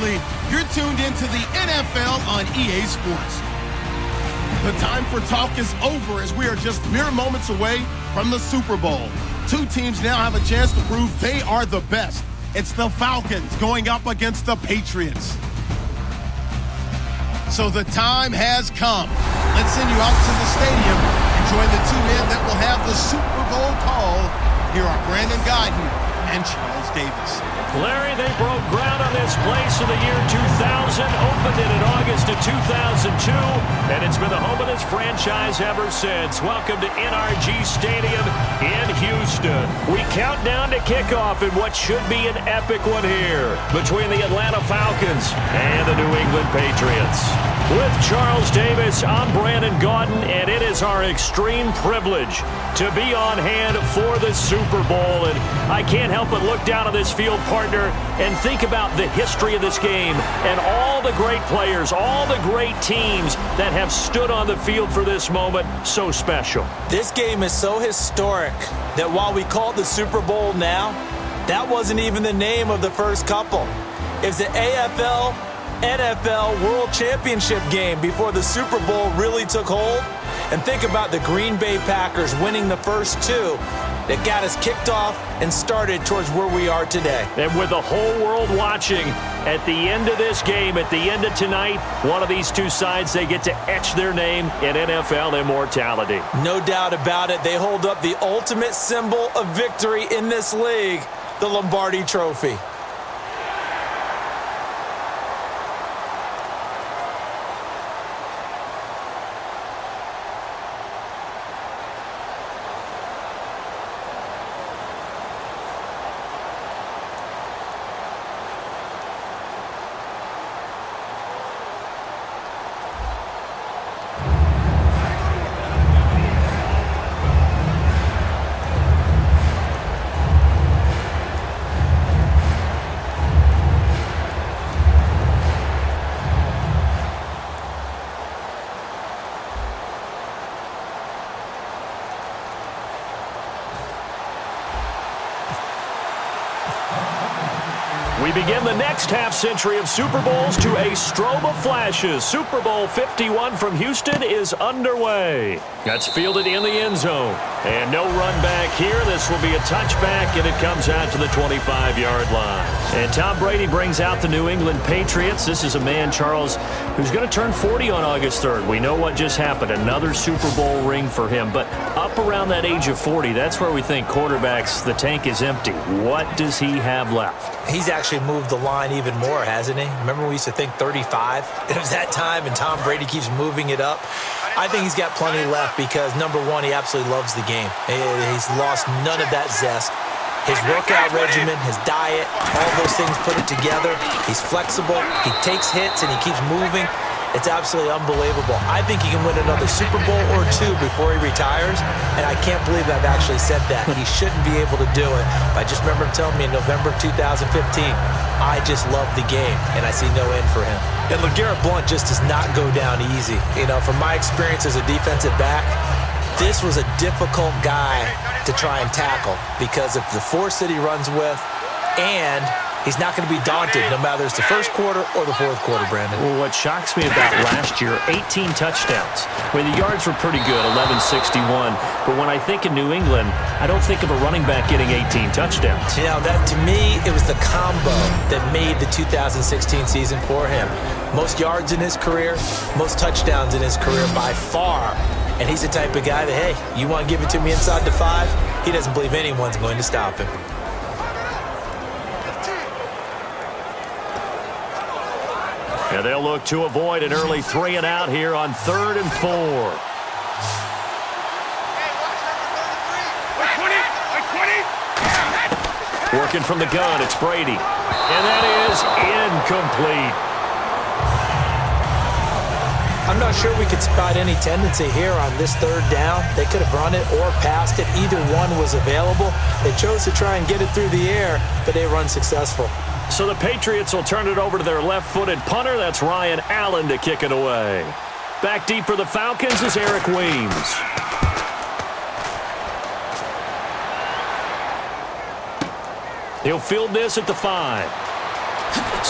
Exactly. You're tuned into the NFL on EA Sports. The time for talk is over as we are just mere moments away from the Super Bowl. Two teams now have a chance to prove they are the best. It's the Falcons going up against the Patriots. So the time has come. Let's send you out to the stadium and join the two men that will have the Super Bowl call. Here are Brandon Guyton and Charles Davis. Larry, they broke ground on this place in the year 2000, opened it in August of 2002, and it's been the home of this franchise ever since. Welcome to NRG Stadium in Houston. We count down to kickoff in what should be an epic one here between the Atlanta Falcons and the New England Patriots. With Charles Davis, I'm Brandon Guyton, and it is our extreme privilege to be on hand for the Super Bowl. And I can't help but look down on this field, partner, and think about the history of this game and all the great players, all the great teams that have stood on the field for this moment. So special. This game is so historic that while we call it the Super Bowl now, that wasn't even the name of the first couple. It's the AFL NFL World Championship game before the Super Bowl really took hold. And think about the Green Bay Packers winning the first two that got us kicked off and started towards where we are today. And with the whole world watching, at the end of this game, at the end of tonight, one of these two sides, they get to etch their name in NFL immortality. No doubt about it. They hold up the ultimate symbol of victory in this league, the Lombardi Trophy. We begin the next half-century of Super Bowls to a strobe of flashes. Super Bowl 51 from Houston is underway. That's fielded in the end zone. And no run back here. This will be a touchback, and it comes out to the 25-yard line. And Tom Brady brings out the New England Patriots. This is a man, Charles, who's going to turn 40 on August 3rd. We know what just happened. Another Super Bowl ring for him. But up around that age of 40, that's where we think quarterbacks, the tank is empty. What does he have left? He's actually moved the line even more, hasn't he? Remember we used to think 35? It was that time, and Tom Brady keeps moving it up. I think he's got plenty left because, number one, he absolutely loves the game. He's lost none of that zest. His workout regimen, his diet, all those things put it together. He's flexible. He takes hits, and he keeps moving. It's absolutely unbelievable. I think he can win another Super Bowl or two before he retires, and I can't believe I've actually said that. He shouldn't be able to do it. But I just remember him telling me in November 2015, I just love the game, and I see no end for him. And LeGarrette Blount just does not go down easy. You know, from my experience as a defensive back, this was a difficult guy to try and tackle because of the force that he runs with, and he's not going to be daunted no matter it's the first quarter or the fourth quarter, Brandon. Well, what shocks me about last year, 18 touchdowns. I mean, the yards were pretty good, 1161. But when I think of New England, I don't think of a running back getting 18 touchdowns. You know, that to me, it was the combo that made the 2016 season for him. Most yards in his career, most touchdowns in his career by far. And he's the type of guy that, hey, you want to give it to me inside the 5? He doesn't believe anyone's going to stop him. And they'll look to avoid an early 3-and-out here on 3rd and 4. Working from the gun, it's Brady. And that is incomplete. I'm not sure we could spot any tendency here on this 3rd down. They could have run it or passed it. Either one was available. They chose to try and get it through the air, but they were unsuccessful. So the Patriots will turn it over to their left-footed punter. That's Ryan Allen to kick it away. Back deep for the Falcons is Eric Weems. He'll field this at the 5.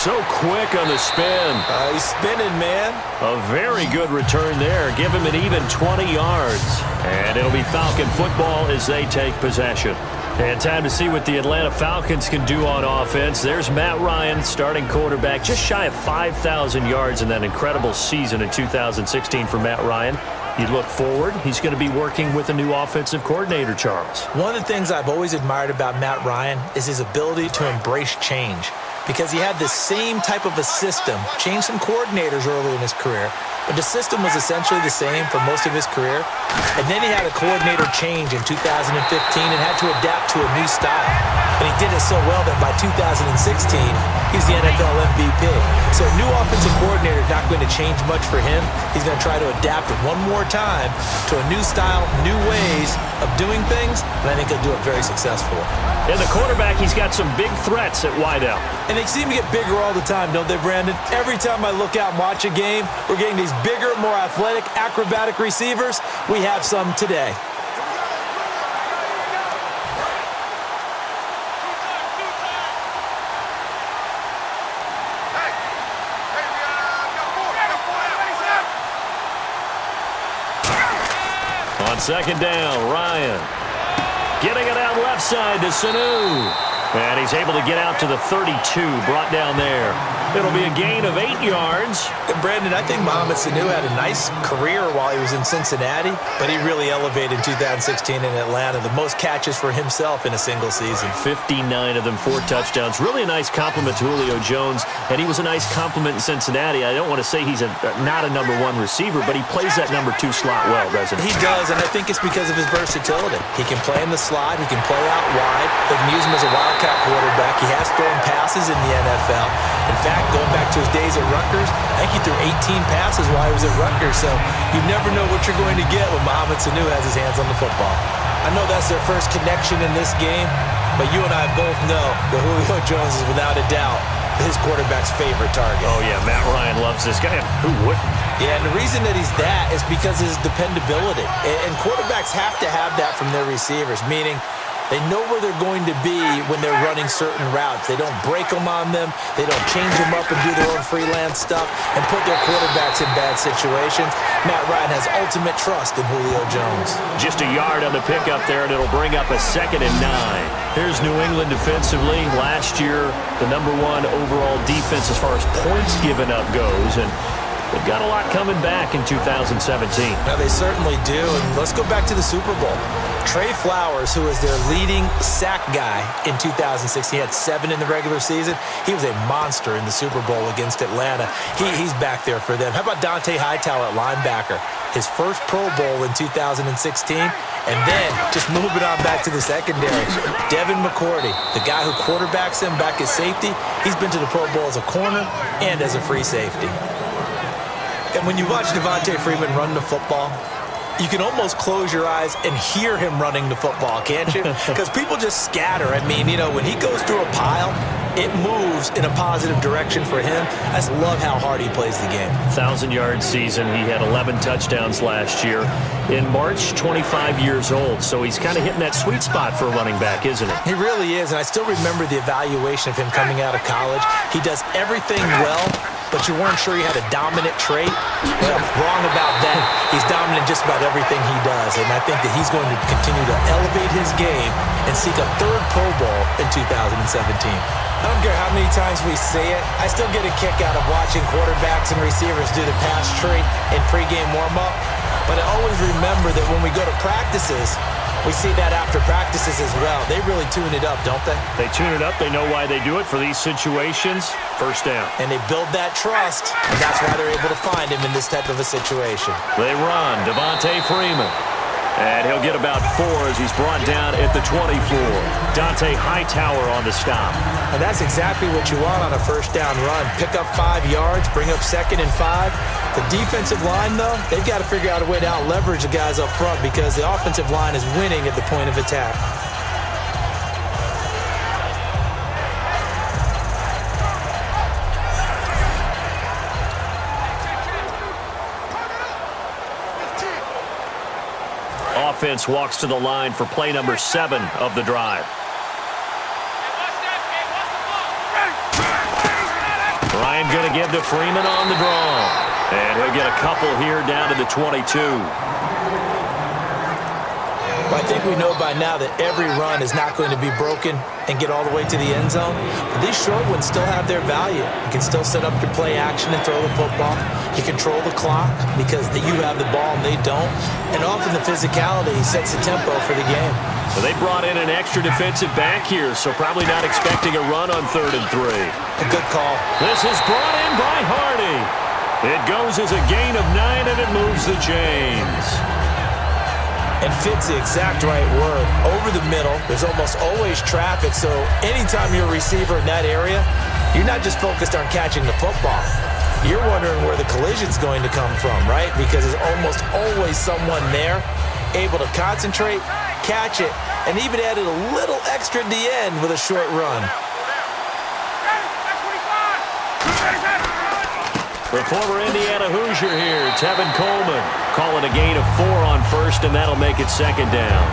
so quick on the spin. He's spinning, man. A very good return there. Give him an even 20 yards. And it'll be Falcon football as they take possession. And time to see what the Atlanta Falcons can do on offense. There's Matt Ryan, starting quarterback, just shy of 5,000 yards in that incredible season in 2016 for Matt Ryan. You look forward, he's going to be working with a new offensive coordinator, Charles. One of the things I've always admired about Matt Ryan is his ability to embrace change, because he had the same type of a system, changed some coordinators early in his career, but the system was essentially the same for most of his career. And then he had a coordinator change in 2015 and had to adapt to a new style. And he did it so well that by 2016, he's the NFL MVP. So a new offensive coordinator is not going to change much for him. He's going to try to adapt it one more time to a new style, new ways of doing things, and I think he'll do it very successfully. And the quarterback, he's got some big threats at wideout. And they seem to get bigger all the time, don't they, Brandon? Every time I look out and watch a game, we're getting these bigger, more athletic, acrobatic receivers. We have some today. On second down, Ryan getting it out left side to Sanu. And he's able to get out to the 32, brought down there. It'll be a gain of 8 yards. And Brandon, I think Mohamed Sanu had a nice career while he was in Cincinnati, but he really elevated in 2016 in Atlanta. The most catches for himself in a single season. 59 of them, 4 touchdowns. Really a nice compliment to Julio Jones, and he was a nice compliment in Cincinnati. I don't want to say he's not a number 1 receiver, but he plays that number 2 slot well, doesn't he? He does, and I think it's because of his versatility. He can play in the slot. He can play out wide. They can use him as a wildcat quarterback. He has thrown passes in the NFL. In fact, going back to his days at Rutgers, I think he threw 18 passes while he was at Rutgers. So you never know what you're going to get when Mohamed Sanu has his hands on the football. I know that's their first connection in this game, but you and I both know that Julio Jones is without a doubt his quarterback's favorite target. Oh, yeah, Matt Ryan loves this guy. Who wouldn't? Yeah, and the reason that he's that is because of his dependability. And quarterbacks have to have that from their receivers, meaning they know where they're going to be when they're running certain routes. They don't break them on them. They don't change them up and do their own freelance stuff and put their quarterbacks in bad situations. Matt Ryan has ultimate trust in Julio Jones. Just a yard on the pickup there, and it'll bring up a 2nd and 9. Here's New England defensively. Last year, the number 1 overall defense as far as points given up goes, and they've got a lot coming back in 2017. Now, they certainly do, and let's go back to the Super Bowl. Trey Flowers, who was their leading sack guy in 2016, he had 7 in the regular season. He was a monster in the Super Bowl against Atlanta. He's back there for them. How about Dante Hightower at linebacker? His first Pro Bowl in 2016, and then just moving on back to the secondary. Devin McCourty, the guy who quarterbacks him back as safety, he's been to the Pro Bowl as a corner and as a free safety. And when you watch Devontae Freeman run the football, you can almost close your eyes and hear him running the football, can't you? Because people just scatter. I mean, you know, when he goes through a pile, it moves in a positive direction for him. I just love how hard he plays the game. 1,000-yard season. He had 11 touchdowns last year. In March, 25 years old. So he's kind of hitting that sweet spot for a running back, isn't he? He really is, and I still remember the evaluation of him coming out of college. He does everything well, but you weren't sure he had a dominant trait. Well, wrong about that. He's dominant just about everything he does, and I think that he's going to continue to elevate his game and seek a 3rd Pro Bowl in 2017. I don't care how many times we say it, I still get a kick out of watching quarterbacks and receivers do the pass tree in pregame warm-up, but I always remember that when we go to practices, we see that after practices as well. They really tune it up, don't they? They tune it up. They know why they do it for these situations. First down. And they build that trust, and that's why they're able to find him in this type of a situation. They run. Devontae Freeman. And he'll get about 4 as he's brought down at the 24. Dante Hightower on the stop. And that's exactly what you want on a first down run. Pick up 5 yards, bring up 2nd and 5. The defensive line, though, they've got to figure out a way to out-leverage the guys up front because the offensive line is winning at the point of attack. Offense walks to the line for play number 7 of the drive. Line going to give to Freeman on the draw. And he'll get a couple here down to the 22. Well, I think we know by now that every run is not going to be broken and get all the way to the end zone. But these short ones still have their value. You can still set up your play action and throw the football. You control the clock because you have the ball and they don't. And often the physicality sets the tempo for the game. Well, they brought in an extra defensive back here, so probably not expecting a run on 3rd and 3. A good call. This is brought in by Hardy. It goes as a gain of 9, and it moves the chains. And fits the exact right word. Over the middle, there's almost always traffic, so anytime you're a receiver in that area, you're not just focused on catching the football. You're wondering where the collision's going to come from, right? Because there's almost always someone there able to concentrate, catch it, and even added a little extra at the end with a short run. The former Indiana Hoosier here, Tevin Coleman, calling a gain of 4 on 1st, and that'll make it 2nd down.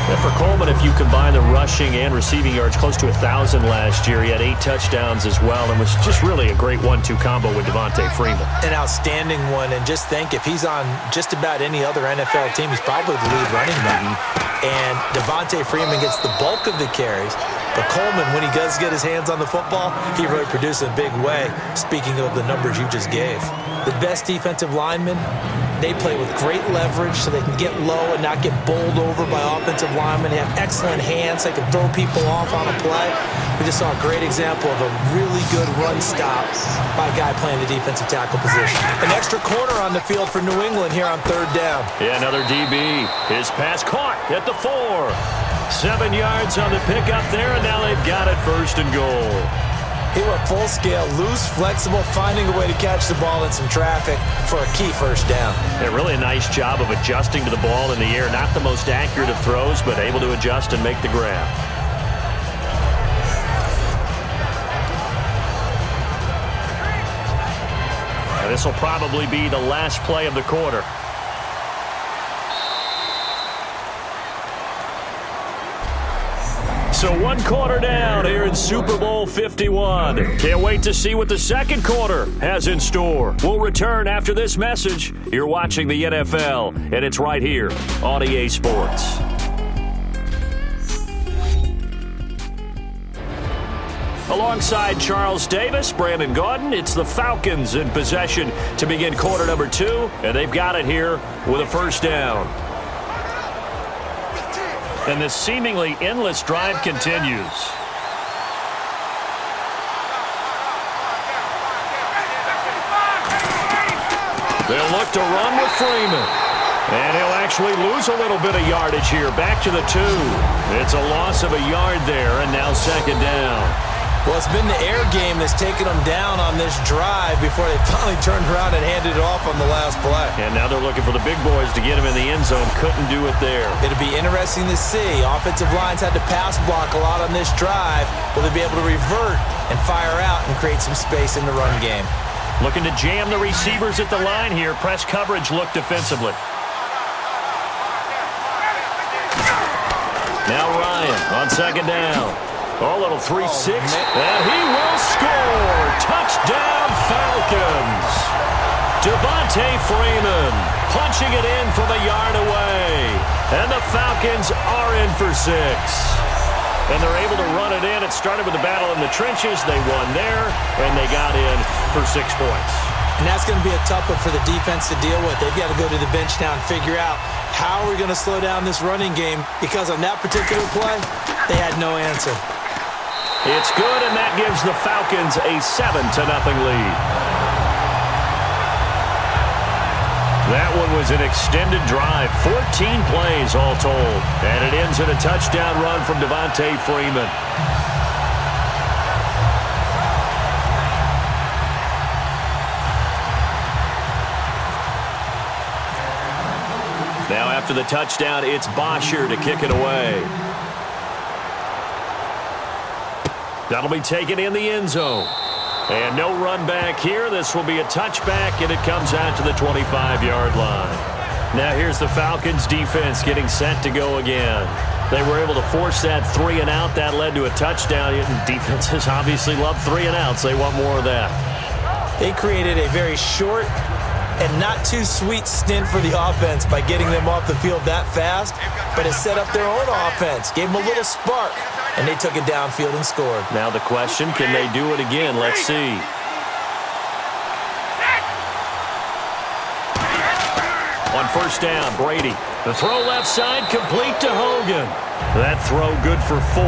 And for Coleman, if you combine the rushing and receiving yards, close to 1,000 last year. He had 8 touchdowns as well, and was just really a great 1-2 combo with Devontae Freeman. An outstanding one, and just think, if he's on just about any other NFL team, he's probably the lead running back. And Devontae Freeman gets the bulk of the carries. But Coleman, when he does get his hands on the football, he really produces in a big way, speaking of the numbers you just gave. The best defensive linemen, they play with great leverage so they can get low and not get bowled over by offensive linemen. They have excellent hands. They can throw people off on a play. We just saw a great example of a really good run stop by a guy playing the defensive tackle position. An extra corner on the field for New England here on 3rd down. Yeah, another DB. His pass caught at the 4. 7 yards on the pickup there, and now they've got it 1st and goal. He went full scale, loose, flexible, finding a way to catch the ball in some traffic for a key 1st down. Yeah, really a nice job of adjusting to the ball in the air. Not the most accurate of throws, but able to adjust and make the grab. And this will probably be the last play of the quarter. So 1 quarter down here in Super Bowl 51. Can't wait to see what the 2nd quarter has in store. We'll return after this message. You're watching the NFL, and it's right here on EA Sports. Alongside Charles Davis, Brandon Gaudin, it's the Falcons in possession to begin quarter number 2, and they've got it here with a 1st down. And this seemingly endless drive continues. They'll look to run with Freeman. And he'll actually lose a little bit of yardage here. Back to the 2. It's a loss of a yard there, and now 2nd down. Well, it's been the air game that's taken them down on this drive before they finally turned around and handed it off on the last play. And now they're looking for the big boys to get him in the end zone. Couldn't do it there. It'll be interesting to see. Offensive lines had to pass block a lot on this drive. Will they be able to revert and fire out and create some space in the run game? Looking to jam the receivers at the line here. Press coverage look defensively. Now Ryan on 2nd down. A little 3-6, and he will score. Touchdown, Falcons. Devontae Freeman punching it in from a yard away. And the Falcons are in for 6. And they're able to run it in. It started with a battle in the trenches. They won there, and they got in for 6 points. And that's going to be a tough one for the defense to deal with. They've got to go to the bench now and figure out how are we going to slow down this running game, because on that particular play, they had no answer. It's good, and that gives the Falcons a 7-0 lead. That one was an extended drive, 14 plays all told. And it ends in a touchdown run from Devontae Freeman. Now after the touchdown, it's Bosher to kick it away. That'll be taken in the end zone. And no run back here. This will be a touchback, and it comes out to the 25-yard line. Now here's the Falcons defense getting set to go again. They were able to force that 3 and out. That led to a touchdown. Defenses obviously love 3 and outs. They want more of that. They created a very short and not too sweet stint for the offense by getting them off the field that fast, but it set up their own offense, gave them a little spark, and they took it downfield and scored. Now the question, can they do it again? Let's see. On first down, Brady. The throw left side, complete to Hogan. That throw good for 4.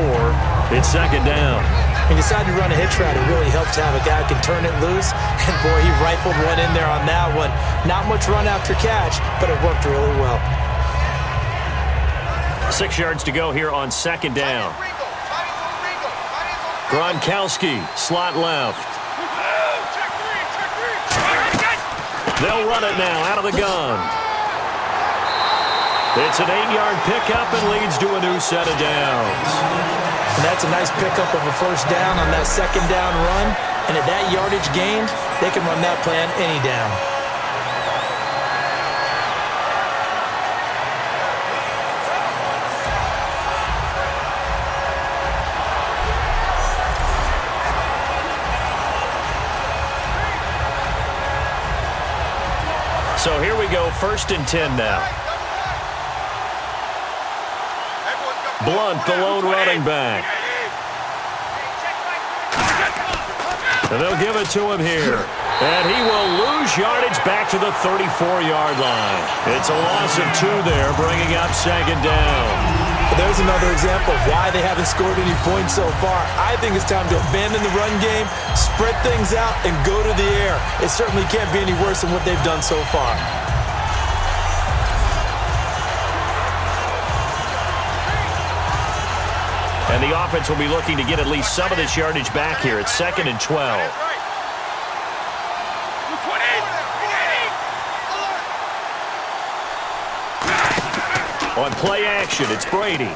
It's second down. He decided to run a hitch route. It really helps to have a guy who can turn it loose. And, boy, he rifled one in there on that one. Not much run after catch, but it worked really well. 6 yards to go here on second down. Gronkowski, slot left. They'll run it now out of the gun. It's an 8-yard pickup and leads to a new set of downs. And that's a nice pickup of a first down on that second down run. And at that yardage gained, they can run that plan any down. So here we go, 1st and 10 now. Blunt, the lone running back. And they'll give it to him here. And he will lose yardage back to the 34-yard line. It's a loss of 2 there, bringing up second down. There's another example of why they haven't scored any points so far. I think it's time to abandon the run game, spread things out, and go to the air. It certainly can't be any worse than what they've done so far. And the offense will be looking to get at least some of this yardage back here. It's 2nd and 12. On play action, it's Brady.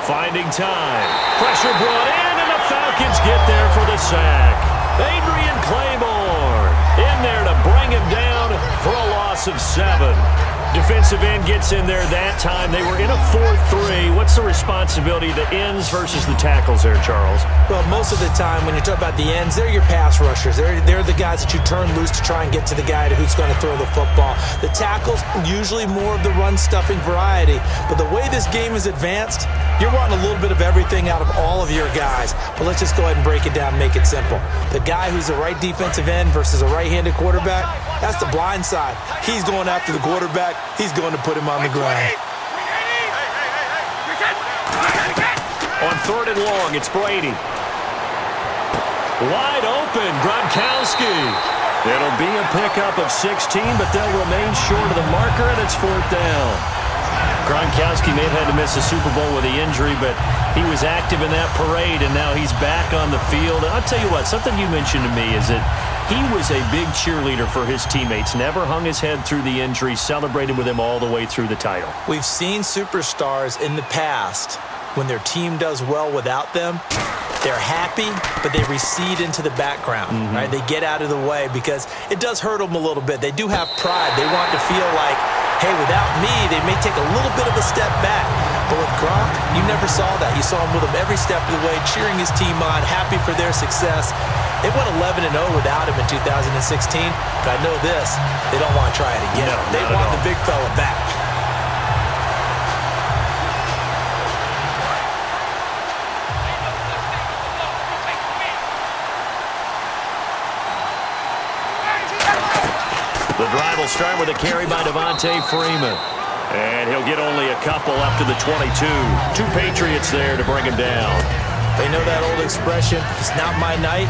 Finding time. Pressure brought in, and the Falcons get there for the sack. Adrian Claiborne in there to bring him down for a loss of 7. Defensive end gets in there that time. They were in a 4-3. What's the responsibility of the ends versus the tackles there, Charles? Well, most of the time when you talk about the ends, they're your pass rushers. They're the guys that you turn loose to try and get to the guy who's going to throw the football. The tackles, usually more of the run-stuffing variety. But the way this game is advanced, you're wanting a little bit of everything out of all of your guys. But let's just go ahead and break it down and make it simple. The guy who's a right defensive end versus a right-handed quarterback, that's the blind side. He's going after the quarterback. He's going to put him on the ground. On 3rd and long, it's Brady. Wide open, Gronkowski. It'll be a pickup of 16, but they'll remain short of the marker, and it's 4th down. Gronkowski may have had to miss the Super Bowl with the injury, but he was active in that parade, and now he's back on the field. And I'll tell you what, something you mentioned to me is that he was a big cheerleader for his teammates, never hung his head through the injury, celebrated with him all the way through the title. We've seen superstars in the past, when their team does well without them, they're happy, but they recede into the background, right? They get out of the way because it does hurt them a little bit. They do have pride. They want to feel like, hey, without me, they may take a little bit of a step back. But with Gronk, you never saw that. You saw him with him every step of the way, cheering his team on, happy for their success. They went 11-0 without him in 2016, but I know this, they don't want to try it again. No, they want the big fella back. The drive will start with a carry by Devontae Freeman. And he'll get only a couple up to the 22. 2 Patriots there to bring him down. They know that old expression, it's not my night.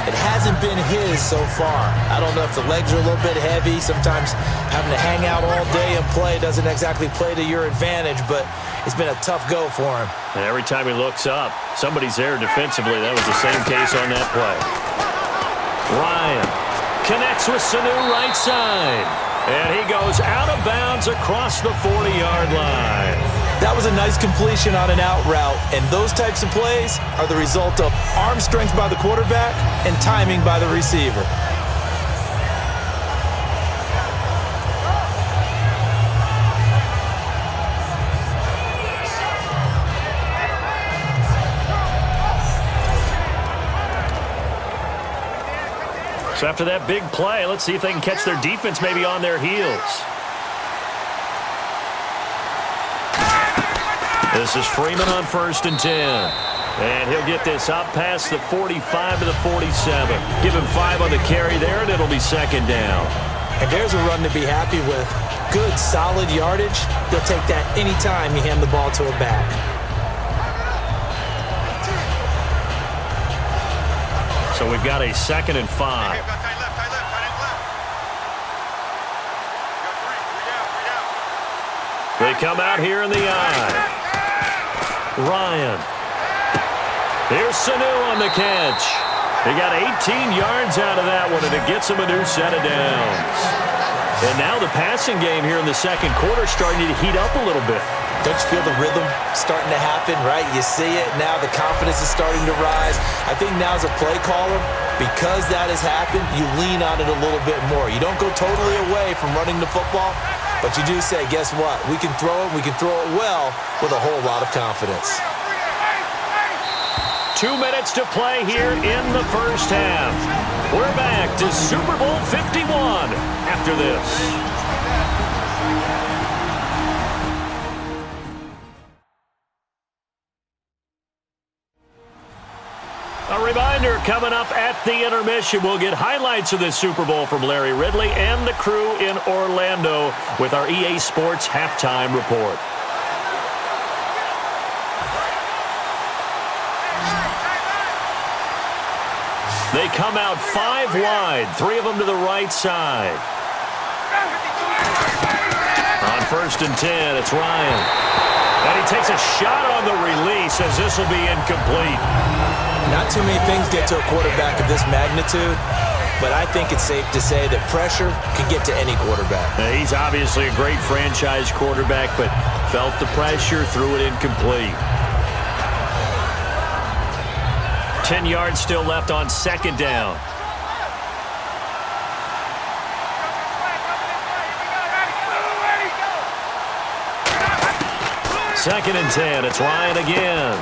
It hasn't been his so far. I don't know if the legs are a little bit heavy. Sometimes having to hang out all day and play doesn't exactly play to your advantage, but it's been a tough go for him. And every time he looks up, somebody's there defensively. That was the same case on that play. Ryan connects with Sanu right side. And he goes out of bounds across the 40-yard line. That was a nice completion on an out route, and those types of plays are the result of arm strength by the quarterback and timing by the receiver. So after that big play, let's see if they can catch their defense maybe on their heels. This is Freeman on 1st and 10. And he'll get this up past the 45 to the 47. Give him 5 on the carry there, and it'll be 2nd down. And there's a run to be happy with. Good, solid yardage. You'll take that anytime you hand the ball to a back. So we've got a 2nd and 5. They come out here in the eye. Ryan. Here's Sanu on the catch. He got 18 yards out of that one, and it gets him a new set of downs. And now the passing game here in the 2nd quarter starting to heat up a little bit. Don't you feel the rhythm starting to happen, right? You see it now. The confidence is starting to rise. I think now as a play caller, because that has happened, you lean on it a little bit more. You don't go totally away from running the football, but you do say, guess what? We can throw it. We can throw it well with a whole lot of confidence. 2 minutes to play here in the 1st half. We're back to Super Bowl 51 after this. A reminder, coming up at the intermission, we'll get highlights of this Super Bowl from Larry Ridley and the crew in Orlando with our EA Sports Halftime Report. They come out 5 wide, 3 of them to the right side. On 1st and 10, it's Ryan. And he takes a shot on the release as this will be incomplete. Not too many things get to a quarterback of this magnitude, but I think it's safe to say that pressure can get to any quarterback. Now, he's obviously a great franchise quarterback, but felt the pressure, threw it incomplete. 10 yards still left on 2nd down. Second and 10. It's Ryan again.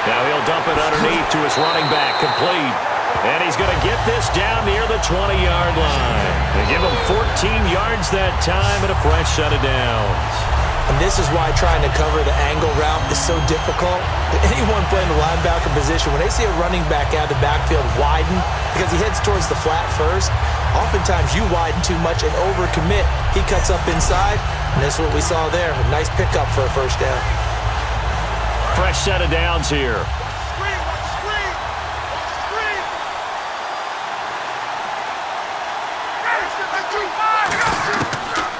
Now he'll dump it underneath to his running back. Complete. And he's going to get this down near the 20-yard line. They give him 14 yards that time and a fresh set of downs. And this is why trying to cover the angle route is so difficult. Anyone playing the linebacker position, when they see a running back out of the backfield widen, because he heads towards the flat first, oftentimes you widen too much and overcommit. He cuts up inside, and that's what we saw there. A nice pickup for a 1st down. Fresh set of downs here.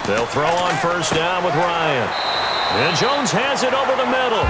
They'll throw on 1st down with Ryan. And Jones has it over the middle.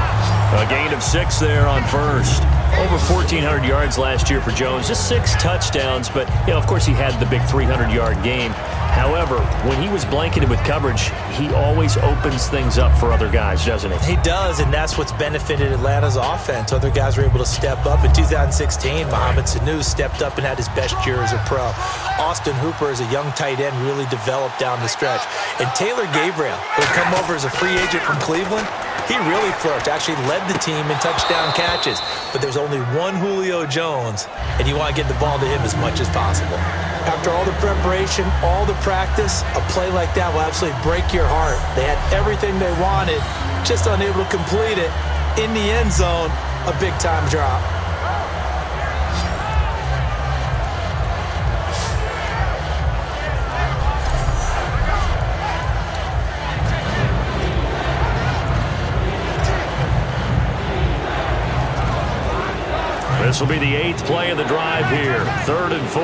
A gain of 6 there on 1st. Over 1,400 yards last year for Jones. Just 6 touchdowns, but, of course he had the big 300-yard game. However, when he was blanketed with coverage, he always opens things up for other guys, doesn't he? He does, and that's what's benefited Atlanta's offense. Other guys were able to step up. In 2016, Mohamed Sanu stepped up and had his best year as a pro. Austin Hooper, as a young tight end, really developed down the stretch. And Taylor Gabriel, who had come over as a free agent from Cleveland, he really flourished, actually led the team in touchdown catches. But there's only one Julio Jones, and you want to get the ball to him as much as possible. After all the preparation, all the practice, a play like that will absolutely break your heart. They had everything they wanted, just unable to complete it. In the end zone, a big-time drop. This will be the 8th play of the drive here. 3rd and 4.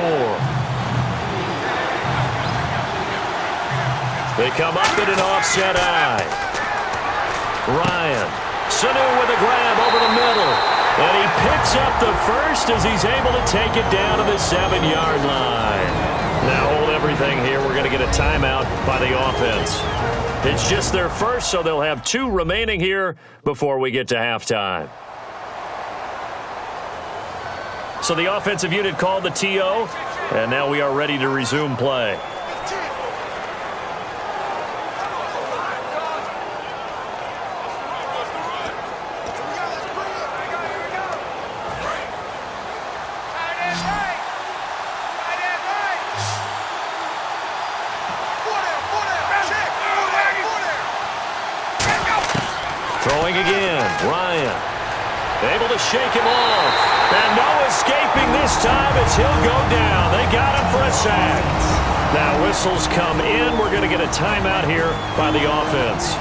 They come up in an offset eye. Ryan. Sanu with a grab over the middle. And he picks up the first as he's able to take it down to the 7-yard line. Now hold everything here. We're going to get a timeout by the offense. It's just their first, so they'll have 2 remaining here before we get to halftime. So the offensive unit called the TO, and now we are ready to resume play. Throwing again, Ryan. Able to shake him off. And no escaping this time as he'll go down. They got him for a sack. Now whistles come in. We're going to get a timeout here by the offense.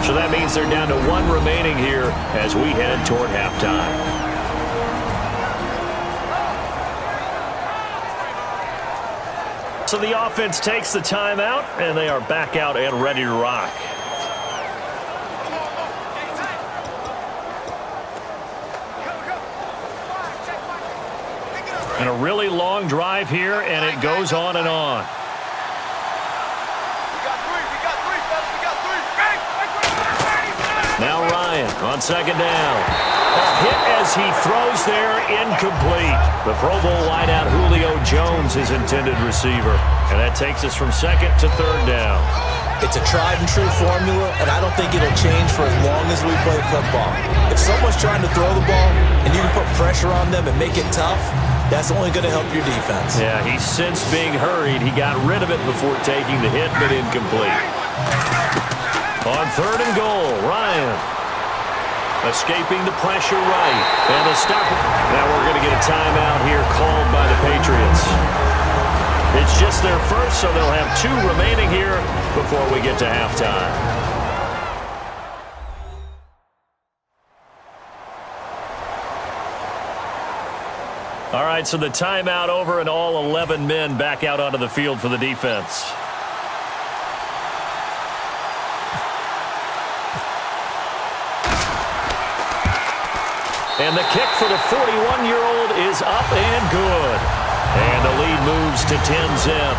So that means they're down to 1 remaining here as we head toward halftime. So the offense takes the timeout, and they are back out and ready to rock. And a really long drive here, and it goes on and on. Now Ryan on second down. A hit as he throws there, incomplete. The Pro Bowl wideout Julio Jones, his intended receiver. And that takes us from second to third down. It's a tried-and-true formula, and I don't think it'll change for as long as we play football. If someone's trying to throw the ball and you can put pressure on them and make it tough, that's only going to help your defense. Yeah, he sensed being hurried. He got rid of it before taking the hit, but incomplete. On third and goal, Ryan. Escaping the pressure right. And the stop. Now we're going to get a timeout here called by the Patriots. It's just their first, so they'll have 2 remaining here before we get to halftime. All right, so the timeout over and all 11 men back out onto the field for the defense. And the kick for the 41-year-old is up and good. And the lead moves to 10-zip.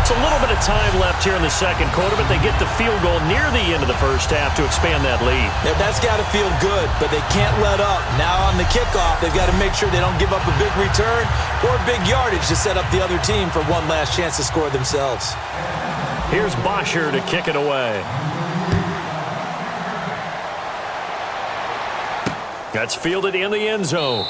It's a little bit of time left here in the second quarter, but they get the field goal near the end of the first half to expand that lead. Now, that's got to feel good, but they can't let up. Now on the kickoff, they've got to make sure they don't give up a big return or big yardage to set up the other team for one last chance to score themselves. Here's Bosher to kick it away. That's fielded in the end zone.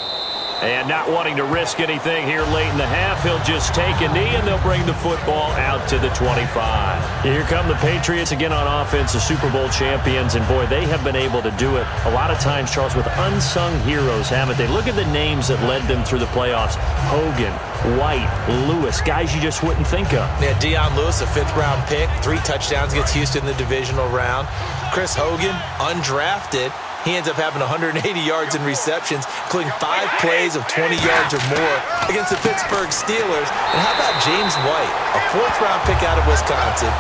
And not wanting to risk anything here late in the half, he'll just take a knee, and they'll bring the football out to the 25. Here come the Patriots again on offense, the Super Bowl champions. And, boy, they have been able to do it a lot of times, Charles, with unsung heroes, haven't they? Look at the names that led them through the playoffs. Hogan, White, Lewis, guys you just wouldn't think of. Yeah, Deion Lewis, a 5th-round pick, 3 touchdowns against Houston in the divisional round. Chris Hogan, undrafted. He ends up having 180 yards in receptions, including 5 plays of 20 yards or more against the Pittsburgh Steelers. And how about James White, a 4th-round pick out of Wisconsin?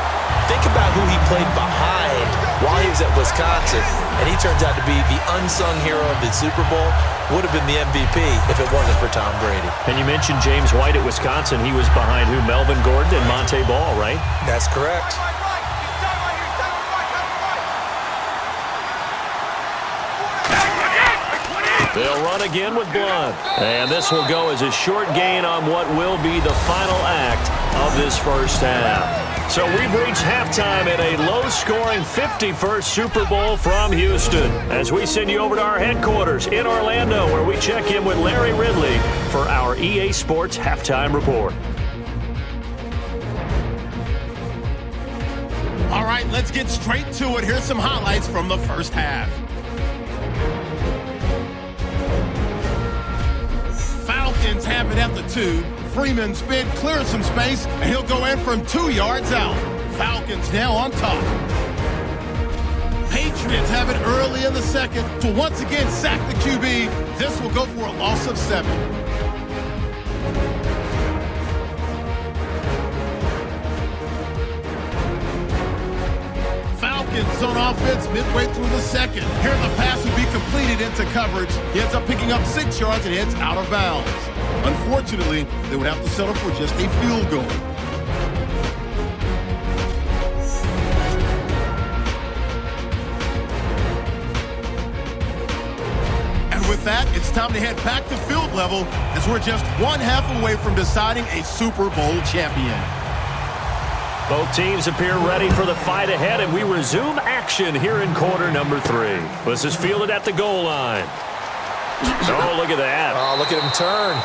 Think about who he played behind while he was at Wisconsin, and he turns out to be the unsung hero of the Super Bowl. Would have been the MVP if it wasn't for Tom Brady. And you mentioned James White at Wisconsin. He was behind who? Melvin Gordon and Monte Ball, right? That's correct. They'll run again with Blunt. And this will go as a short gain on what will be the final act of this first half. So we've reached halftime in a low-scoring 51st Super Bowl from Houston. As we send you over to our headquarters in Orlando, where we check in with Larry Ridley for our EA Sports Halftime Report. All right, let's get straight to it. Here's some highlights from the first half. Falcons have it at the 2. Freeman spin clears some space, and he'll go in from 2 yards out. Falcons now on top. Patriots have it early in the second to once again sack the QB. This will go for a loss of 7. Falcons on offense midway through the second. Here the pass will be completed into coverage. He ends up picking up 6 yards and heads out of bounds. Unfortunately, they would have to settle for just a field goal. And with that, it's time to head back to field level as we're just 1 half away from deciding a Super Bowl champion. Both teams appear ready for the fight ahead, and we resume action here in quarter number 3. This is fielded at the goal line. Oh, look at that. Oh, look at him turn.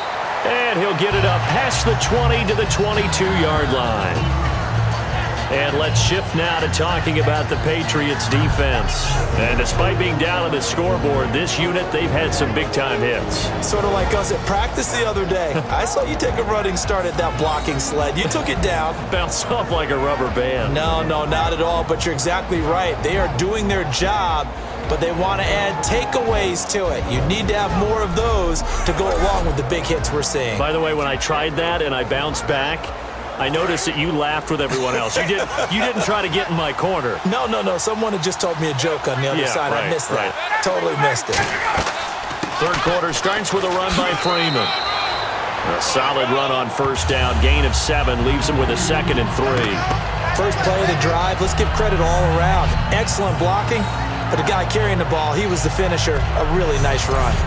And he'll get it up past the 20 to the 22-yard line. And let's shift now to talking about the Patriots defense. And despite being down on the scoreboard, this unit, they've had some big-time hits. Sort of like us at practice the other day. I saw you take a running start at that blocking sled. You took it down. Bounced off like a rubber band. No, not at all, but you're exactly right. They are doing their job, but they want to add takeaways to it. You need to have more of those to go along with the big hits we're seeing. By the way, when I tried that and I bounced back, I noticed that you laughed with everyone else. You didn't try to get in my corner. No. Someone had just told me a joke on the other side. Right, I missed that. Totally missed it. Third quarter starts with a run by Freeman. A solid run on first down. Gain of 7 leaves him with a 2nd and 3. First play of the drive. Let's give credit all around. Excellent blocking, but the guy carrying the ball, he was the finisher. A really nice run.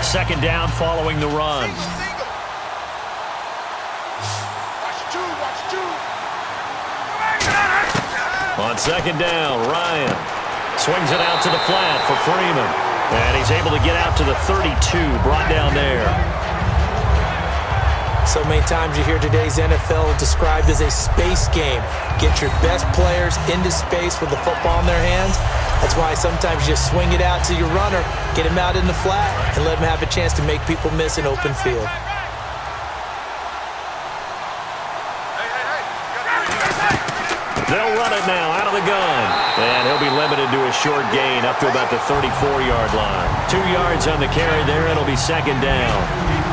Second down following the run. On second down, Ryan swings it out to the flat for Freeman. And he's able to get out to the 32, brought down there. So many times you hear today's NFL described as a space game. Get your best players into space with the football in their hands. That's why sometimes you just swing it out to your runner, get him out in the flat, and let him have a chance to make people miss an open field. They'll run it now out of the gun. And he'll be limited to a short gain up to about the 34-yard line. 2 yards on the carry there, and it'll be second down.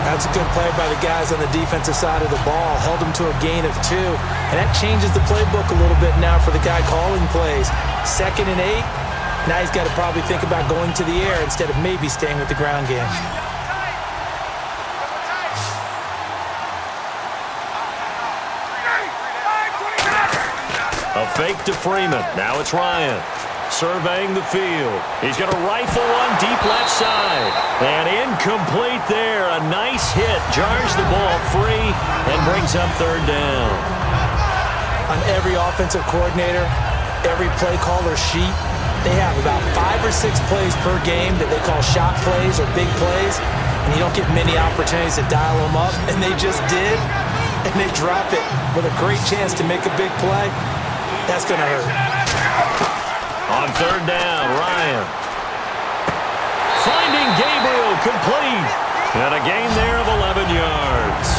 That's a good play by the guys on the defensive side of the ball. Held him to a gain of 2. And that changes the playbook a little bit now for the guy calling plays. 2nd and 8. Now he's got to probably think about going to the air instead of maybe staying with the ground game. A fake to Freeman. Now it's Ryan surveying the field. He's going to rifle one deep left side. And incomplete there. A nice hit. Jars the ball free and brings up third down. On every offensive coordinator, every play caller sheet, they have about 5 or 6 plays per game that they call shot plays or big plays, and you don't get many opportunities to dial them up, and they just did, and they drop it with a great chance to make a big play. That's going to hurt. On third down, Ryan finding Gabriel complete, and a gain there of 11 yards.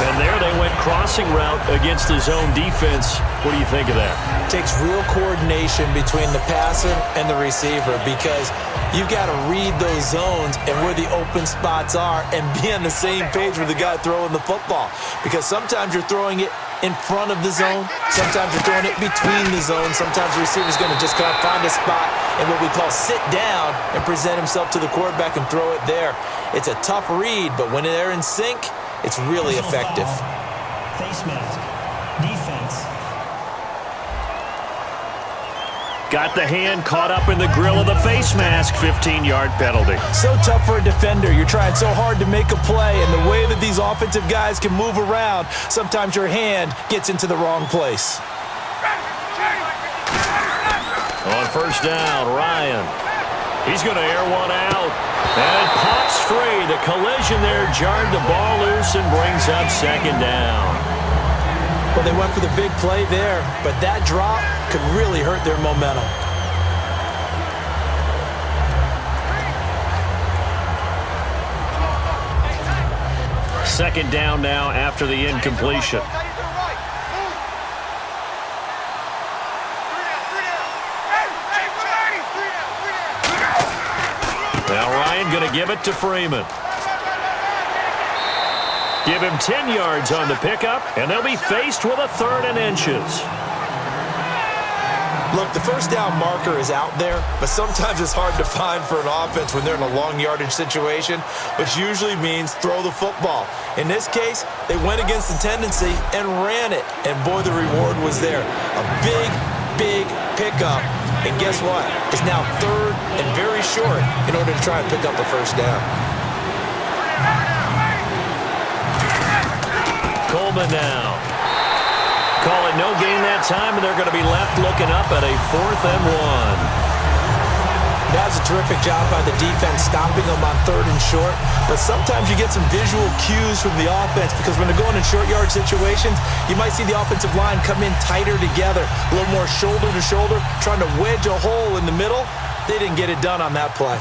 And there they went crossing route against the zone defense. What do you think of that? Takes real coordination between the passer and the receiver because you've got to read those zones and where the open spots are and be on the same page with the guy throwing the football. Because sometimes you're throwing it in front of the zone. Sometimes you're throwing it between the zones. Sometimes the receiver's going to just kind of find a spot and what we call sit down and present himself to the quarterback and throw it there. It's a tough read, but when they're in sync, it's really effective. Face mask. Defense. Got the hand caught up in the grill of the face mask. 15-yard penalty. So tough for a defender. You're trying so hard to make a play, and the way that these offensive guys can move around, sometimes your hand gets into the wrong place. On first down, Ryan. He's going to air one out. And it pops free. The collision there jarred the ball loose and brings up second down. Well, they went for the big play there, but that drop could really hurt their momentum. Second down now after the incompletion. Now Ryan going to give it to Freeman. Give him 10 yards on the pickup, and they'll be faced with a 3rd and inches. Look, the first down marker is out there, but sometimes it's hard to find for an offense when they're in a long yardage situation, which usually means throw the football. In this case, they went against the tendency and ran it, and boy, the reward was there. A big pickup, and guess what? It's now 3rd and very short in order to try and pick up a first down. Coleman now. Call it no gain that time, and they're going to be left looking up at a 4th and 1. That was a terrific job by the defense, stopping them on 3rd and short. But sometimes you get some visual cues from the offense because when they're going in short yard situations, you might see the offensive line come in tighter together, a little more shoulder to shoulder, trying to wedge a hole in the middle. They didn't get it done on that play.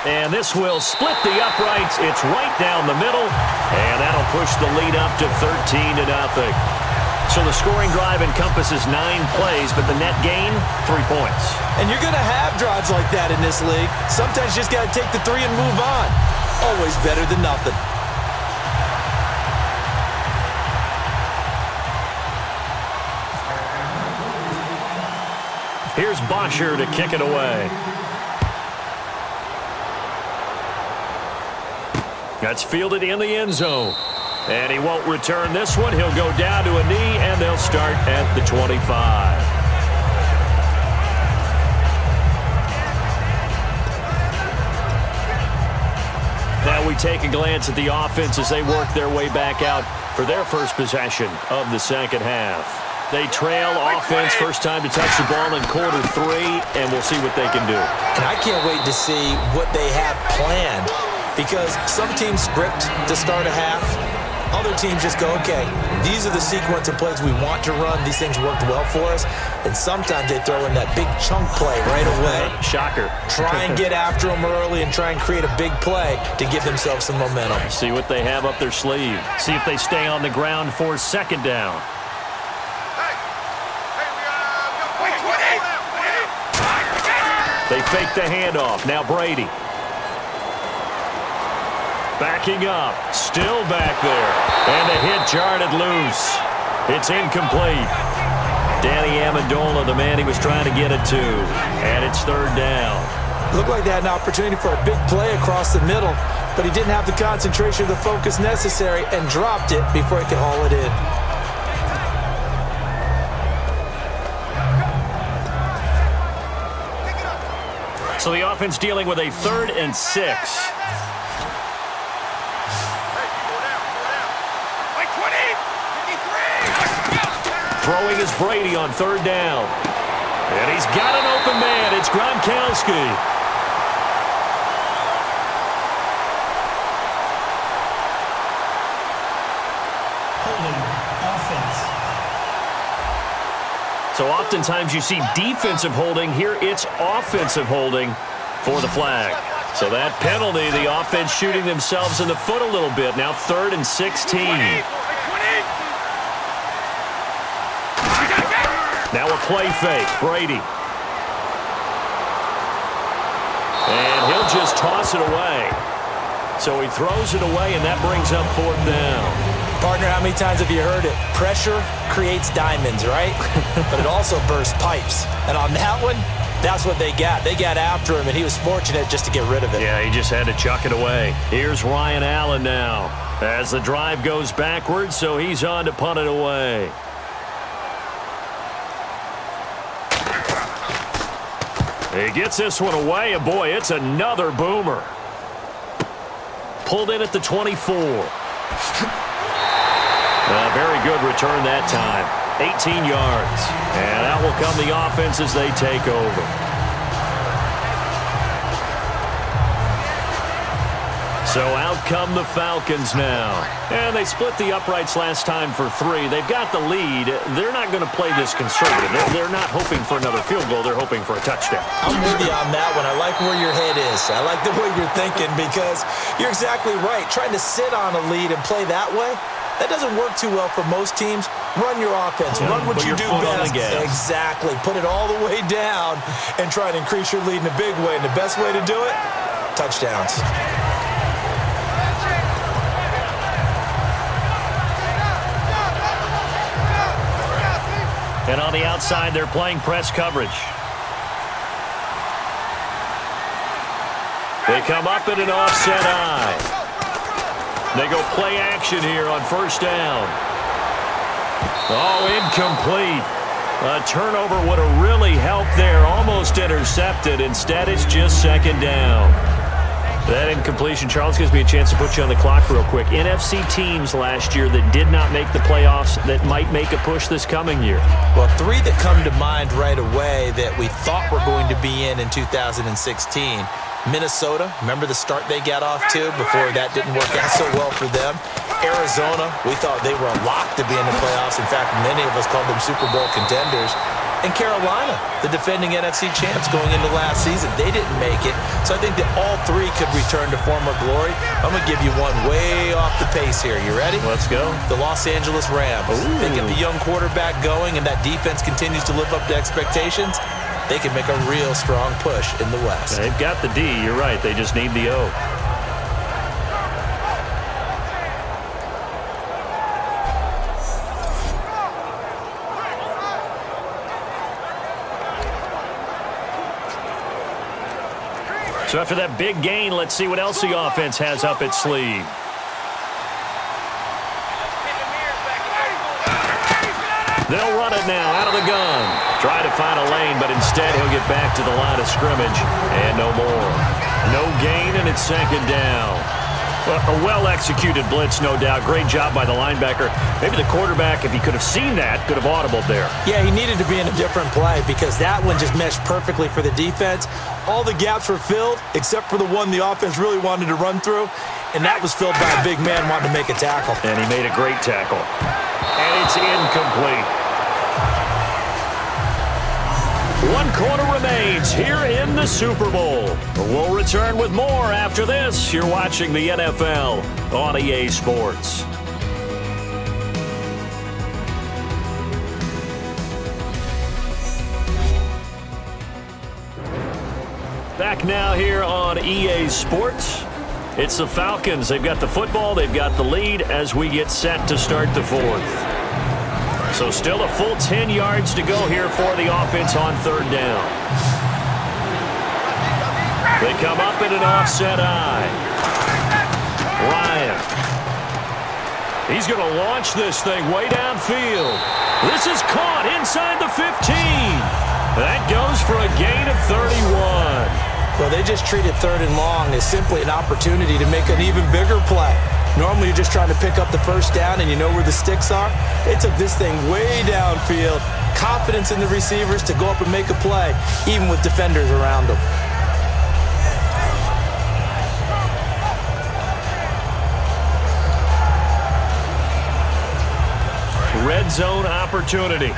And this will split the uprights. It's right down the middle, and that'll push the lead up to 13-0. So the scoring drive encompasses 9 plays, but the net gain, 3 points. And you're going to have drives like that in this league. Sometimes you just got to take the 3 and move on. Always better than nothing. Here's Bosher to kick it away. That's fielded in the end zone. And he won't return this one. He'll go down to a knee, and they'll start at the 25. Now we take a glance at the offense as they work their way back out for their first possession of the second half. They trail offense, first time to touch the ball in quarter 3, and we'll see what they can do. And I can't wait to see what they have planned because some teams script to start a half. Other teams just go, okay, these are the sequence of plays we want to run. These things worked well for us. And sometimes they throw in that big chunk play right away. Shocker. Try and get after them early and try and create a big play to give themselves some momentum. See what they have up their sleeve. See if they stay on the ground for second down. They fake the handoff. Now Brady. Backing up. Still back there. And a hit jarred it loose. It's incomplete. Danny Amendola, the man he was trying to get it to. And it's third down. Looked like they had an opportunity for a big play across the middle, but he didn't have the concentration or the focus necessary and dropped it before he could haul it in. So the offense dealing with a 3rd and 6. Throwing is Brady on 3rd down. And he's got an open man. It's Gronkowski. Holding offense. So oftentimes you see defensive holding. Here it's offensive holding for the flag. So that penalty, the offense shooting themselves in the foot a little bit. Now 3rd and 16. Now a play fake. Brady. And he'll just toss it away. So he throws it away, and that brings up 4th down. Partner, how many times have you heard it? Pressure creates diamonds, right? But it also bursts pipes. And on that one, that's what they got. They got after him, and he was fortunate just to get rid of it. Yeah, he just had to chuck it away. Here's Ryan Allen now as the drive goes backwards, so he's on to punt it away. He gets this one away, and boy, it's another boomer. Pulled in at the 24. Very good return that time. 18 yards. And out will come the offense as they take over. So out come the Falcons now. And they split the uprights last time for 3. They've got the lead. They're not going to play this conservative. They're not hoping for another field goal. They're hoping for a touchdown. I'm with you on that one. I like where your head is. I like the way you're thinking because you're exactly right. Trying to sit on a lead and play that way, that doesn't work too well for most teams. Run your offense. Run what you do best. Exactly. Put it all the way down and try to increase your lead in a big way. And the best way to do it, touchdowns. And on the outside, they're playing press coverage. They come up in an offset eye. They go play action here on 1st down. Oh, incomplete. A turnover would have really helped there. Almost intercepted. Instead, it's just 2nd down. That incompletion, Charles, gives me a chance to put you on the clock real quick. NFC teams last year that did not make the playoffs that might make a push this coming year. Well, three that come to mind right away that we thought were going to be in 2016. Minnesota, remember the start they got off to before that didn't work out so well for them. Arizona, we thought they were locked to be in the playoffs. In fact, many of us called them Super Bowl contenders. And Carolina, the defending NFC champs going into last season, they didn't make it. So I think that all three could return to former glory. I'm going to give you one way off the pace here. You ready? Let's go. The Los Angeles Rams. Ooh. They get the young quarterback going and that defense continues to live up to expectations. They can make a real strong push in the West. They've got the D. You're right. They just need the O. So after that big gain, let's see what else the offense has up its sleeve. They'll run it now out of the gun. Try to find a lane, but instead he'll get back to the line of scrimmage. And no more. No gain, and it's second down. A well-executed blitz, no doubt. Great job by the linebacker. Maybe the quarterback, if he could have seen that, could have audibled there. Yeah, he needed to be in a different play because that one just meshed perfectly for the defense. All the gaps were filled except for the one the offense really wanted to run through, and that was filled by a big man wanting to make a tackle. And he made a great tackle. And it's incomplete. 1 quarter remains here in the Super Bowl. We'll return with more after this. You're watching the NFL on EA Sports. Back now here on EA Sports. It's the Falcons. They've got the football. They've got the lead as we get set to start the fourth. So still a full 10 yards to go here for the offense on third down. They come up in an offset eye. Ryan. He's going to launch this thing way downfield. This is caught inside the 15. That goes for a gain of 31. Well, they just treated third and long as simply an opportunity to make an even bigger play. Normally, you're just trying to pick up the first down and you know where the sticks are. They took this thing way downfield. Confidence in the receivers to go up and make a play, even with defenders around them. Red zone opportunity.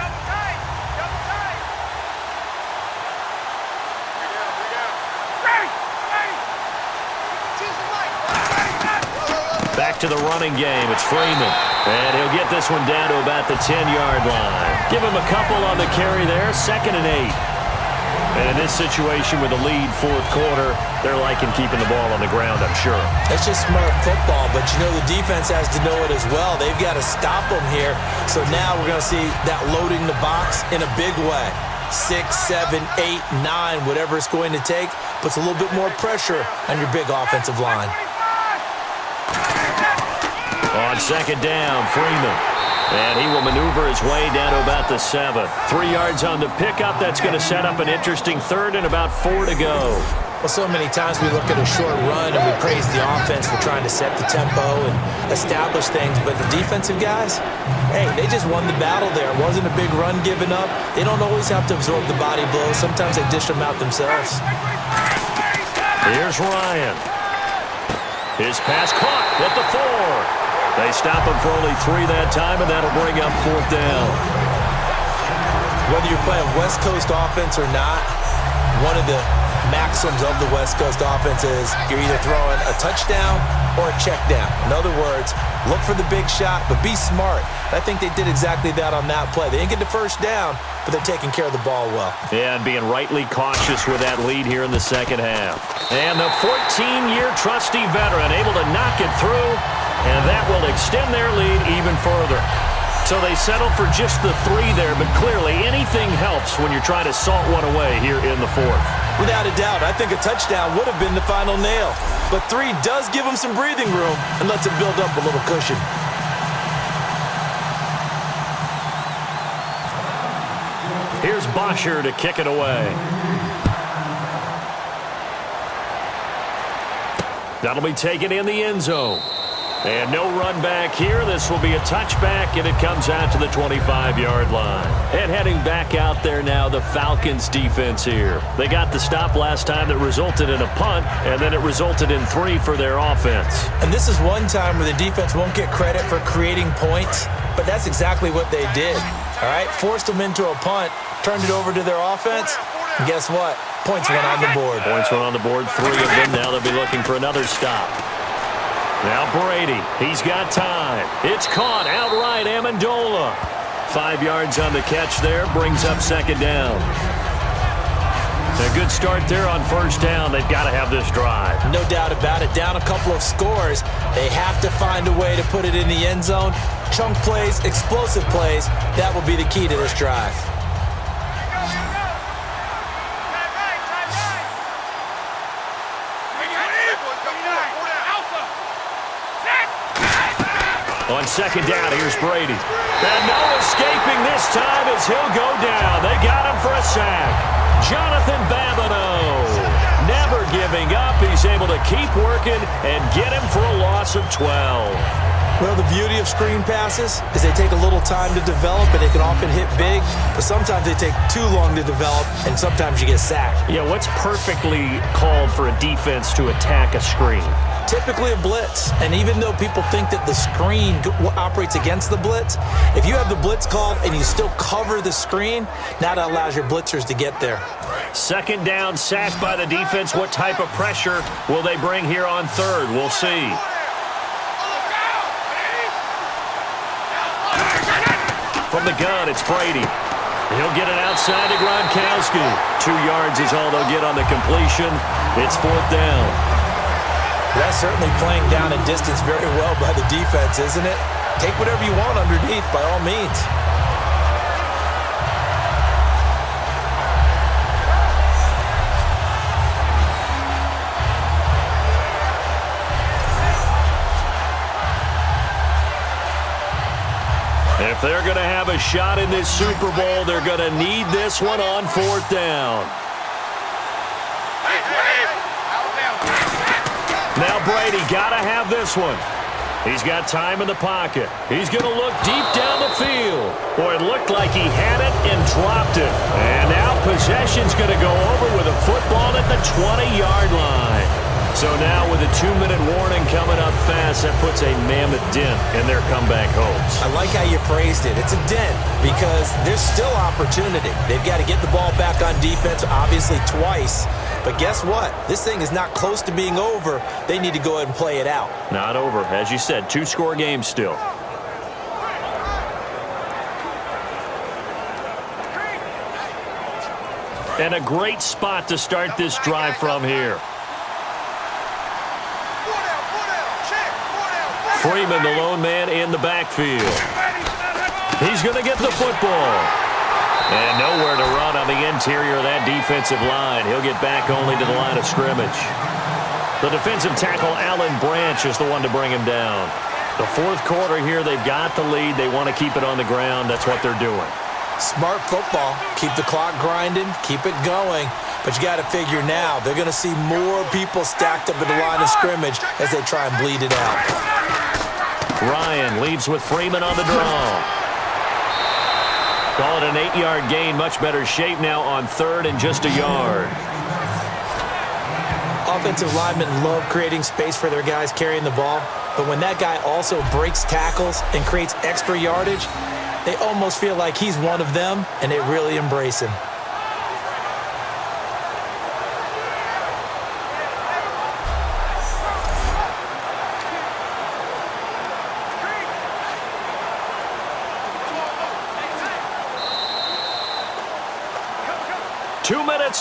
Back to the running game. It's Freeman. And he'll get this one down to about the 10-yard line. Give him a couple on the carry there. 2nd and 8. And in this situation with a lead fourth quarter, they're liking keeping the ball on the ground, I'm sure. It's just smart football, but you know the defense has to know it as well. They've got to stop them here. So now we're going to see that loading the box in a big way. 6, 7, 8, 9, whatever it's going to take, puts a little bit more pressure on your big offensive line. On second down, Freeman. And he will maneuver his way down to about the 7. 3 yards on the pickup. That's going to set up an interesting third and about 4 to go. Well, so many times we look at a short run and we praise the offense for trying to set the tempo and establish things. But the defensive guys, hey, they just won the battle there. It wasn't a big run given up. They don't always have to absorb the body blows. Sometimes they dish them out themselves. Here's Ryan. His pass caught at the 4. They stop him for only 3 that time, and that'll bring up 4th down. Whether you're playing West Coast offense or not, one of the maxims of the West Coast offense is you're either throwing a touchdown or a check down. In other words, look for the big shot, but be smart. I think they did exactly that on that play. They didn't get the first down, but they're taking care of the ball well. Yeah, and being rightly cautious with that lead here in the second half. And the 14-year trusty veteran able to knock it through, and that will extend their lead even further. So they settle for just the 3 there, but clearly anything helps when you're trying to salt one away here in the 4th. Without a doubt, I think a touchdown would have been the final nail. But 3 does give them some breathing room and lets them build up a little cushion. Here's Bosher to kick it away. That'll be taken in the end zone. And no run back here. This will be a touchback, and it comes out to the 25-yard line. And heading back out there now, the Falcons defense here. They got the stop last time that resulted in a punt, and then it resulted in 3 for their offense. And this is one time where the defense won't get credit for creating points, but that's exactly what they did. All right, forced them into a punt, turned it over to their offense, and guess what? Points went on the board. Points went on the board, 3 of them. Now they'll be looking for another stop. Now Brady, he's got time. It's caught outright, Amendola. 5 yards on the catch there, brings up second down. A good start there on first down. They've got to have this drive. No doubt about it. Down a couple of scores. They have to find a way to put it in the end zone. Chunk plays, explosive plays. That will be the key to this drive. On second down, here's Brady. And no escaping this time as he'll go down. They got him for a sack. Jonathan Babineau never giving up. He's able to keep working and get him for a loss of 12. Well, the beauty of screen passes is they take a little time to develop, and they can often hit big, but sometimes they take too long to develop, and sometimes you get sacked. Yeah, what's perfectly called for a defense to attack a screen? Typically a blitz, and even though people think that the screen operates against the blitz, if you have the blitz called and you still cover the screen, now that allows your blitzers to get there. Second down, sacked by the defense. What type of pressure will they bring here on third? We'll see. From the gun, it's Brady. He'll get it outside to Gronkowski. 2 yards is all they'll get on the completion. It's fourth down. That's certainly playing down a distance very well by the defense, isn't it? Take whatever you want underneath, by all means. If they're going to have a shot in this Super Bowl, they're going to need this one on fourth down. Now Brady got to have this one. He's got time in the pocket. He's going to look deep down the field. Boy, it looked like he had it and dropped it. And now possession's going to go over with a football at the 20-yard line. So now with a 2-minute warning coming up fast, that puts a mammoth dent in their comeback hopes. I like how you phrased it. It's a dent because there's still opportunity. They've got to get the ball back on defense, obviously twice. But guess what? This thing is not close to being over. They need to go ahead and play it out. Not over. As you said, 2-score game still. And a great spot to start this drive from here. Freeman, the lone man in the backfield. He's going to get the football. And nowhere to run on the interior of that defensive line. He'll get back only to the line of scrimmage. The defensive tackle, Alan Branch, is the one to bring him down. The fourth quarter here, they've got the lead. They want to keep it on the ground. That's what they're doing. Smart football. Keep the clock grinding. Keep it going. But you got to figure now, they're going to see more people stacked up at the line of scrimmage as they try and bleed it out. Ryan leaves with Freeman on the draw. Call it an 8-yard gain. Much better shape now on third and just a yard. Offensive linemen love creating space for their guys carrying the ball. But when that guy also breaks tackles and creates extra yardage, they almost feel like he's one of them, and they really embrace him.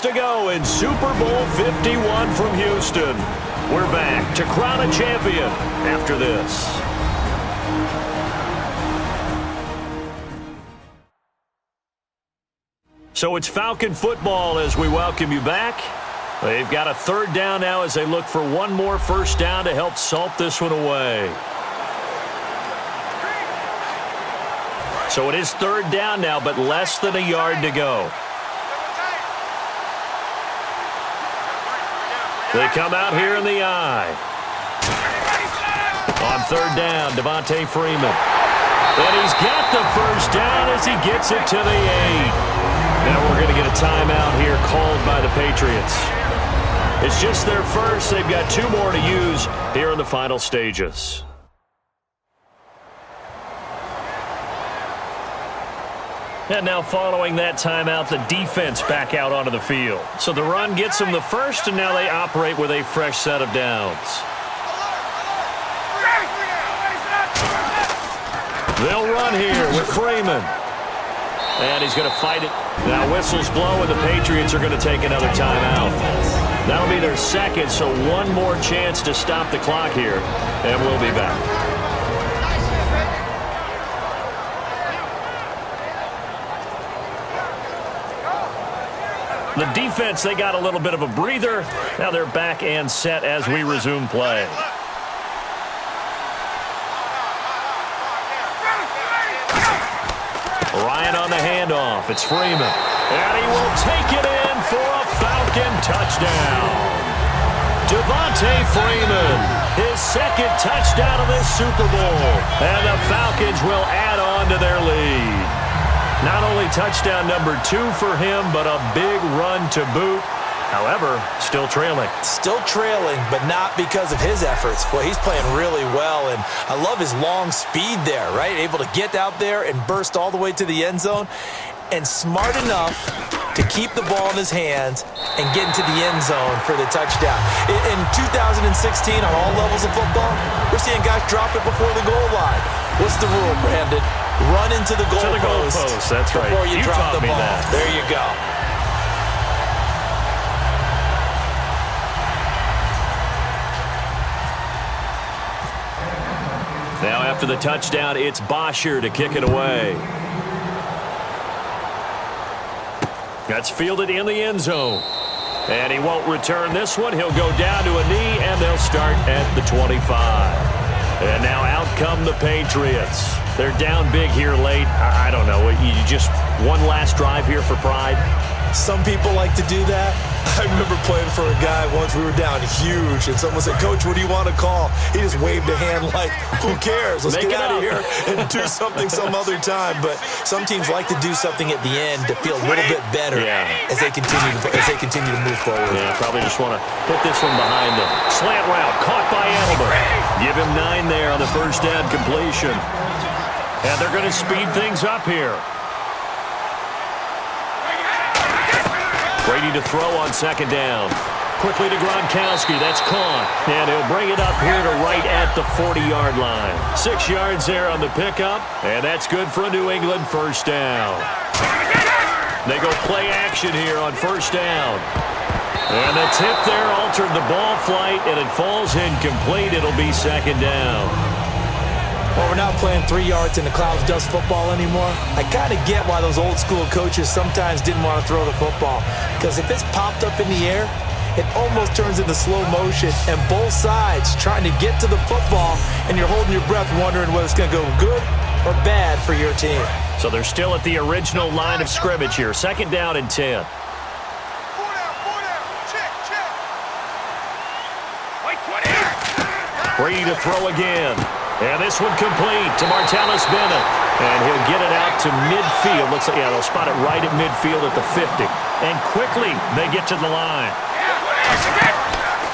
To go in Super Bowl 51 from Houston. We're back to crown a champion after this. So it's Falcon football as we welcome you back. They've got a third down now as they look for one more first down to help salt this one away. So it is third down now, but less than a yard to go. They come out here in the eye. On third down, Devontae Freeman. And he's got the first down as he gets it to the 8. Now we're going to get a timeout here called by the Patriots. It's just their first. They've got 2 more to use here in the final stages. And now following that timeout, the defense back out onto the field. So the run gets them the first, and now they operate with a fresh set of downs. They'll run here with Freeman. And he's going to fight it. Now whistles blow, and the Patriots are going to take another timeout. That'll be their second, so one more chance to stop the clock here, and we'll be back. The defense, they got a little bit of a breather. Now they're back and set as we resume play. Ryan on the handoff. It's Freeman. And he will take it in for a Falcon touchdown. Devontae Freeman, his second touchdown of this Super Bowl. And the Falcons will add on to their lead. Not only touchdown number 2 for him, but a big run to boot. However, still trailing. Still trailing, but not because of his efforts. Well, he's playing really well, and I love his long speed there, right? Able to get out there and burst all the way to the end zone, and smart enough to keep the ball in his hands and get into the end zone for the touchdown. In 2016, on all levels of football, we're seeing guys drop it before the goal line. What's the rule, Brandon? Run into the goalpost. That's right. Before you drop the ball. That. There you go. Now after the touchdown, it's Bosher to kick it away. That's fielded in the end zone. And he won't return this one. He'll go down to a knee, and they'll start at the 25. And now out come the Patriots. They're down big here late. I don't know. You just one last drive here for pride? Some people like to do that. I remember playing for a guy once. We were down huge, and someone said, "Coach, what do you want to call?" He just waved a hand like, "Who cares? Let's get out of here and do something some other time." But some teams like to do something at the end to feel a little bit better as they continue to move forward. Yeah, probably just want to put this one behind them. Slant route caught by Edelman. Give him 9 there on the first down completion. And they're going to speed things up here. Brady to throw on second down. Quickly to Gronkowski. That's caught. And he'll bring it up here to right at the 40-yard line. 6 yards there on the pickup. And that's good for a New England first down. They go play action here on first down. And the tip there altered the ball flight, and it falls incomplete. It'll be second down. Well, we're not playing 3 yards in the clouds dust football anymore. I kind of get why those old school coaches sometimes didn't want to throw the football. Because if it's popped up in the air, it almost turns into slow motion, and both sides trying to get to the football, and you're holding your breath wondering whether it's going to go good or bad for your team. So they're still at the original line of scrimmage here. Second down and 10. Brady to throw again. And this one complete to Martellus Bennett. And he'll get it out to midfield. Looks like, they'll spot it right at midfield at the 50. And quickly, they get to the line.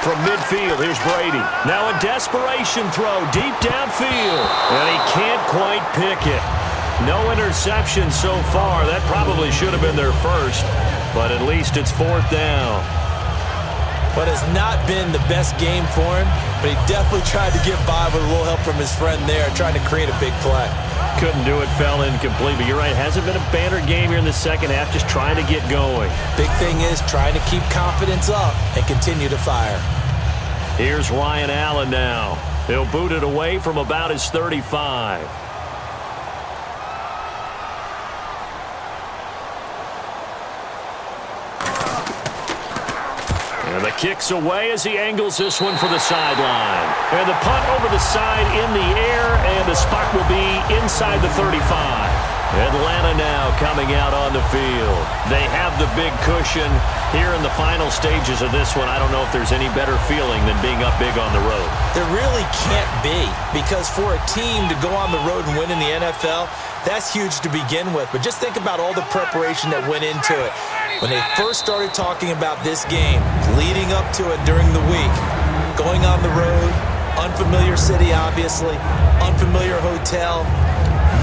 From midfield, here's Brady. Now a desperation throw deep downfield. And he can't quite pick it. No interception so far. That probably should have been their first. But at least it's fourth down. But it's not been the best game for him, but he definitely tried to get by with a little help from his friend there, trying to create a big play. Couldn't do it, fell incomplete, but you're right, hasn't been a banner game here in the second half, just trying to get going. Big thing is trying to keep confidence up and continue to fire. Here's Ryan Allen now. He'll boot it away from about his 35. And the kick's away as he angles this one for the sideline. And the punt over the side in the air, and the spot will be inside the 35. Atlanta now coming out on the field. They have the big cushion here in the final stages of this one. I don't know if there's any better feeling than being up big on the road. There really can't be, because for a team to go on the road and win in the NFL, that's huge to begin with. But just think about all the preparation that went into it. When they first started talking about this game, leading up to it during the week, going on the road, unfamiliar city obviously, unfamiliar hotel,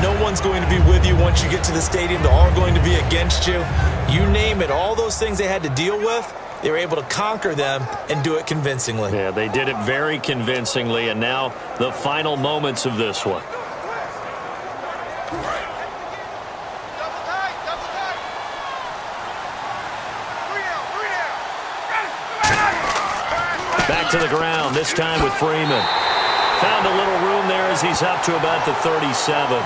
no one's going to be with you once you get to the stadium. They're all going to be against you. You name it, all those things they had to deal with, they were able to conquer them and do it convincingly. Yeah, they did it very convincingly, and now the final moments of this one. Back to the ground, this time with Freeman. Found a little room there as he's up to about the 37.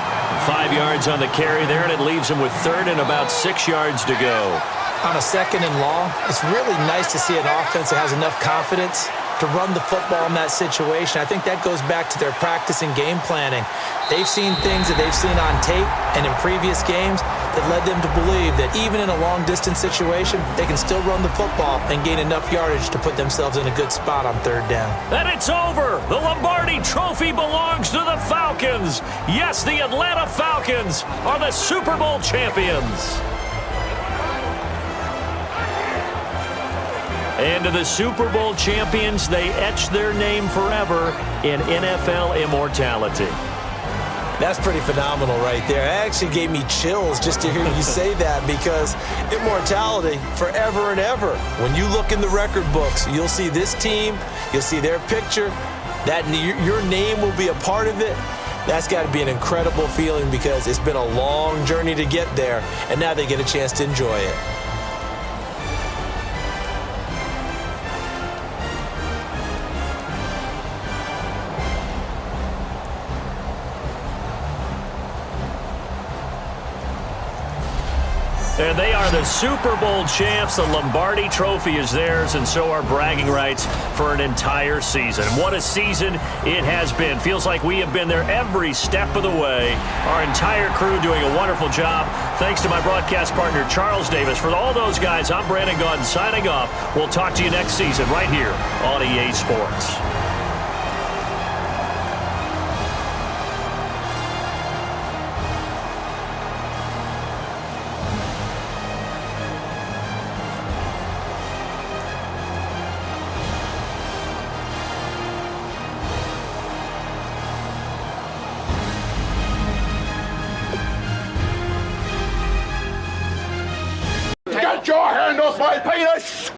5 yards on the carry there, and it leaves him with third and about 6 yards to go. On a second and long, it's really nice to see an offense that has enough confidence to run the football in that situation. I think that goes back to their practice and game planning. They've seen things that they've seen on tape and in previous games that led them to believe that even in a long-distance situation, they can still run the football and gain enough yardage to put themselves in a good spot on third down. And it's over. The Lombardi Trophy belongs to the Falcons. Yes, the Atlanta Falcons are the Super Bowl champions. And to the Super Bowl champions, they etch their name forever in NFL immortality. That's pretty phenomenal right there. It actually gave me chills just to hear you say that, because immortality forever and ever. When you look in the record books, you'll see this team, you'll see their picture, that your name will be a part of it. That's got to be an incredible feeling, because it's been a long journey to get there, and now they get a chance to enjoy it. And they are the Super Bowl champs. The Lombardi Trophy is theirs, and so are bragging rights for an entire season. What a season it has been. Feels like we have been there every step of the way. Our entire crew doing a wonderful job. Thanks to my broadcast partner, Charles Davis. For all those guys, I'm Brandon Gaudin signing off. We'll talk to you next season right here on EA Sports. Get your hand off my penis!